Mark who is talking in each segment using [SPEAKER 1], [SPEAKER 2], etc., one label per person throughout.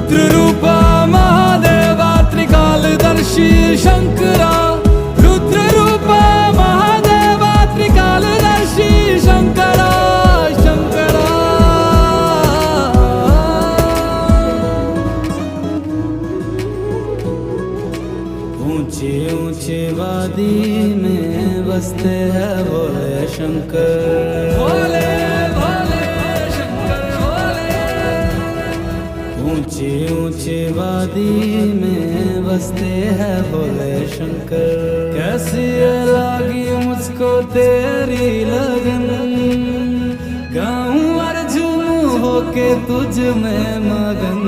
[SPEAKER 1] रुद्ररूपा महादेवा त्रिकालदर्शी शंकरा, रुद्ररूपा महादेवा त्रिकालदर्शी शंकरा शंकरा। ऊंची ऊंची वादी में बसते हैं भोले शंकर, भोले भोले शंकर भोले। ऊंची ऊंची वादी में बसते हैं भोले शंकर। कैसी लगी मुझको तेरी लगन, गाऊं और झूमूं होके तुझ में मगन।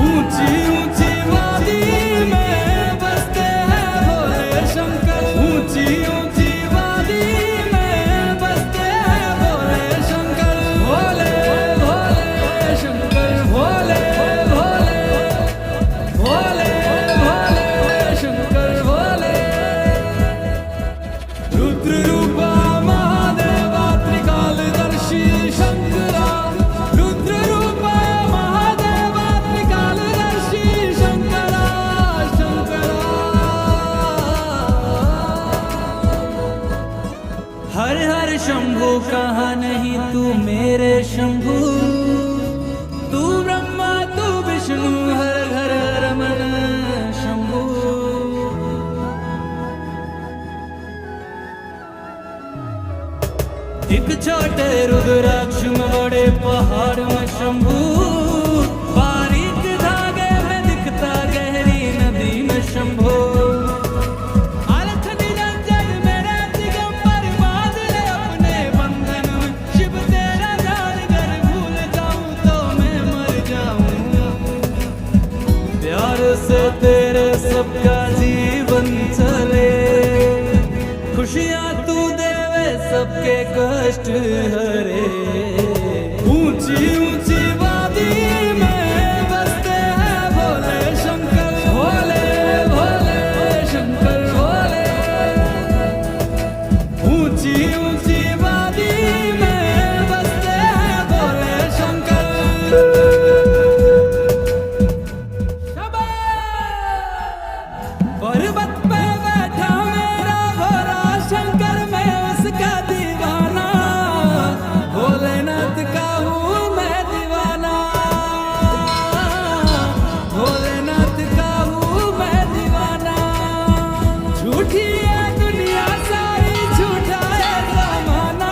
[SPEAKER 1] ऊंची ऊंची वादी में बसते हैं भोले शंकर, ऊंची ऊंची वादी में बसते हैं भोले शंकर। भोले भोले शंकर भोले भोले, भोले भोले शंकर भोले। रुद्ररूपा महादेवा त्रिकालदर्शी शंकरा, रुद्ररूपा महादेवा त्रिकालदर्शी शंकरा शंकरा। हर हर शंभु कहा नहीं तू मेरे शंभु, तू ब्रह्मा तू विष्णु हर हर रमन शंभु। एक छोटे रुद्राक्ष में बड़े पहाड़ में शंभु, बारीक धागे में दिखता गहरी नदी में शंभु। अलख निरंजन मेरे दिगंबर बांध ले अपने बंधन में, शिव तेरा ध्यान कर भूल जाऊं तो मैं मर जाऊं। प्यार से तेरे सबका जीवन चले, खुशियां तू देवे सबके कष्ट हरे। ऊंची ऊंची वादी में बसते हैं भोले शंकर, भोले भोले शंकर भोले। ऊंची ऊंची वादी में बसते हैं भोले शंकर। पर्वत पे बैठा मेरा भोला शंकर, मैं उसका दीवाना। भोलेनाथ का हूँ मैं दीवाना, भोलेनाथ का हूँ मैं दीवाना। झूठी है दुनिया सारी, झूठा है जमाना।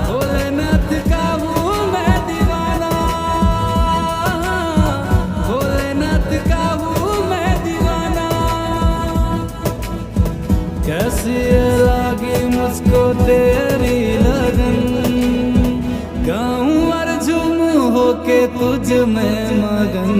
[SPEAKER 1] भोलेनाथ का हूँ मैं दीवाना, भोलेनाथ का हूँ मैं दीवाना। कैसी लगी मुझको तेरी लगन, गाऊं और झूमूं होके तुझ में मगन।